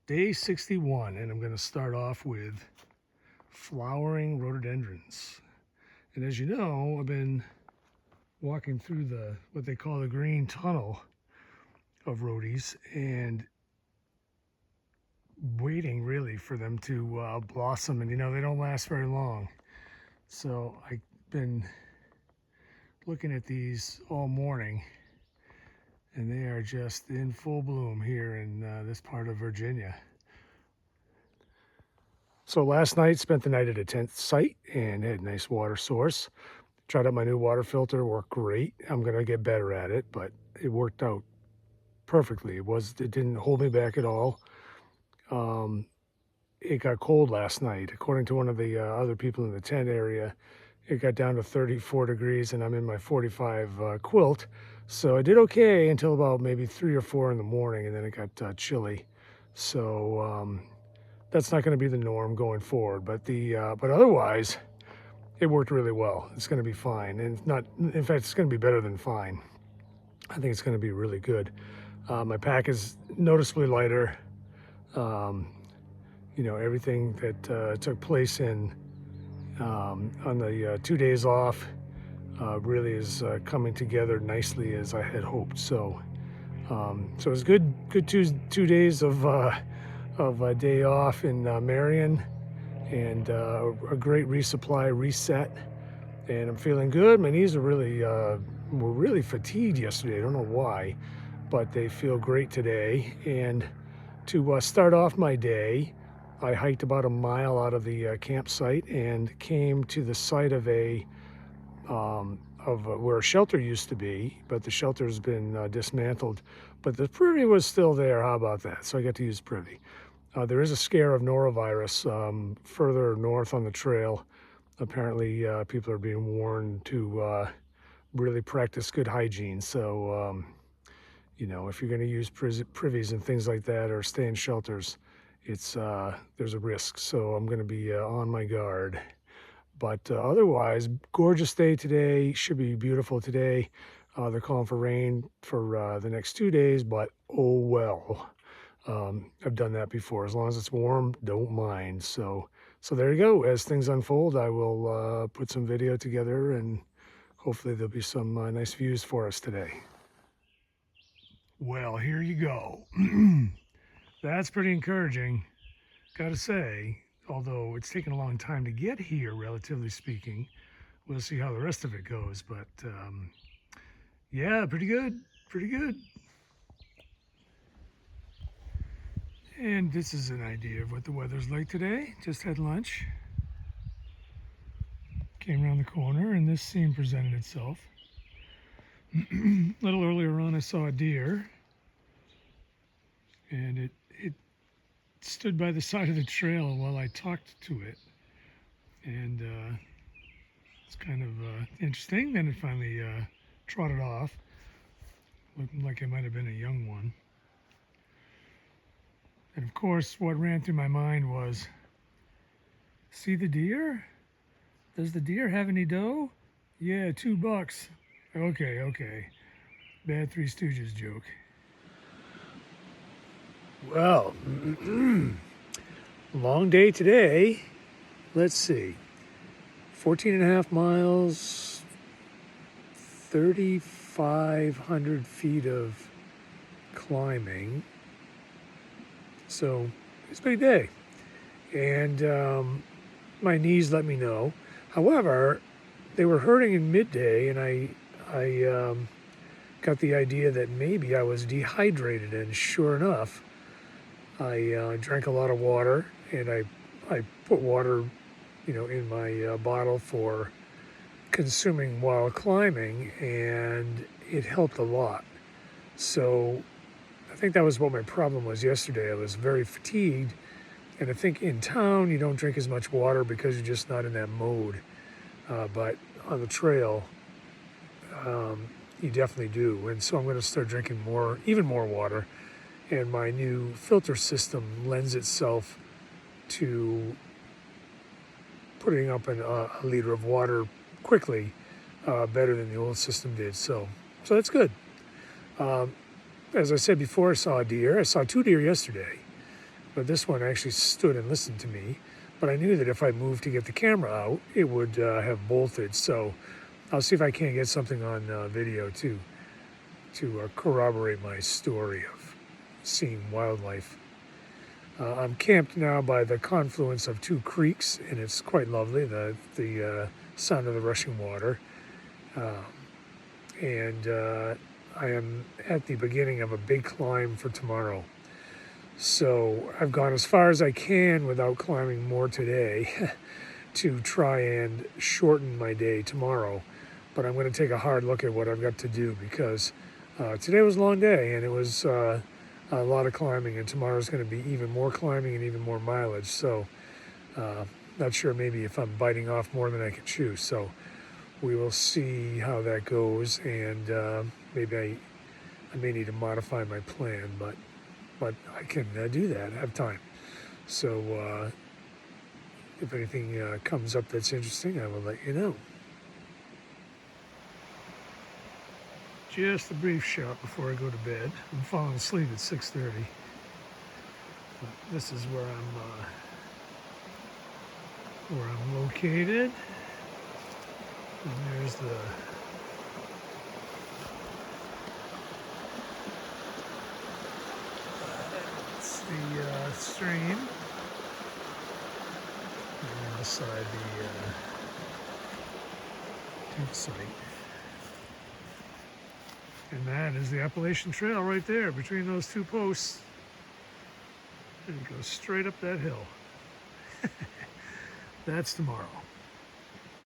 Day 61, and I'm going to start off with flowering rhododendrons. And as you know, I've been walking through what they call the green tunnel of rhodies and waiting really for them to blossom. And they don't last very long. So I've been looking at these all morning, and they are just in full bloom here in this part of Virginia. So last night, spent the night at a tent site and had a nice water source. Tried out my new water filter, worked great. I'm gonna get better at it, but it worked out perfectly. It didn't hold me back at all. It got cold last night. According to one of the other people in the tent area, it got down to 34 degrees, and I'm in my 45 quilt. So I did okay until about maybe 3 or 4 in the morning, and then it got chilly. So that's not going to be the norm going forward. But otherwise, it worked really well. It's going to be fine, and in fact, it's going to be better than fine. I think it's going to be really good. My pack is noticeably lighter. Everything that took place on the 2 days off really is coming together nicely as I had hoped. So it was good 2 days of a day off in Marion, and a great resupply reset, and I'm feeling good. My knees are were really fatigued yesterday. I don't know why, but they feel great today. And to start off my day, I hiked about a mile out of the campsite and came to the site of where a shelter used to be, but the shelter's been dismantled. But the privy was still there. How about that? So I got to use privy. There is a scare of norovirus further north on the trail. Apparently, people are being warned to really practice good hygiene. So, if you're going to use privies and things like that, or stay in shelters, there's a risk. So I'm going to be on my guard. But otherwise, gorgeous day today. Should be beautiful today. They're calling for rain for the next 2 days, but oh well. I've done that before. As long as it's warm, don't mind. So there you go. As things unfold, I will put some video together, and hopefully there'll be some nice views for us today. Well, here you go. That's pretty encouraging, gotta say, although it's taken a long time to get here, relatively speaking. We'll see how the rest of it goes, but yeah, pretty good. And this is an idea of what the weather's like today. Just had lunch. Came around the corner and this scene presented itself. A little earlier on I saw a deer, and it stood by the side of the trail while I talked to it. And it's kind of interesting. Then it finally trotted off. Looked like it might have been a young one. And of course, what ran through my mind was, see the deer? Does the deer have any dough? Yeah, $2. Okay. Bad Three Stooges joke. Well, long day today. Let's see. 14.5 miles, 3,500 feet of climbing. So it's a big day, and my knees let me know. However, they were hurting in midday, and I got the idea that maybe I was dehydrated, and sure enough, I drank a lot of water, and I put water, in my bottle for consuming while climbing, and it helped a lot. So I think that was what my problem was yesterday. I was very fatigued, and I think in town you don't drink as much water because you're just not in that mode. But on the trail, you definitely do. And so I'm going to start drinking even more water. And my new filter system lends itself to putting up a liter of water quickly, better than the old system did. So that's good. As I said before, I saw a deer. I saw 2 deer yesterday. but this one actually stood and listened to me. But I knew that if I moved to get the camera out, it would have bolted. So I'll see if I can't get something on video too, to corroborate my story of seeing wildlife. I'm camped now by the confluence of two creeks, and it's quite lovely, the sound of the rushing water. And I am at the beginning of a big climb for tomorrow. So I've gone as far as I can without climbing more today to try and shorten my day tomorrow. But I'm going to take a hard look at what I've got to do, because today was a long day, and it was a lot of climbing, and tomorrow's going to be even more climbing and even more mileage. So not sure, maybe if I'm biting off more than I can chew. So we will see how that goes, and maybe I may need to modify my plan, but I can do that. I have time. So if anything comes up that's interesting, I will let you know. Just a brief shot before I go to bed. I'm falling asleep at 6:30. This is where I'm located. And there's the stream. And beside the campsite. And that is the Appalachian Trail right there between those two posts. And it goes straight up that hill. That's tomorrow.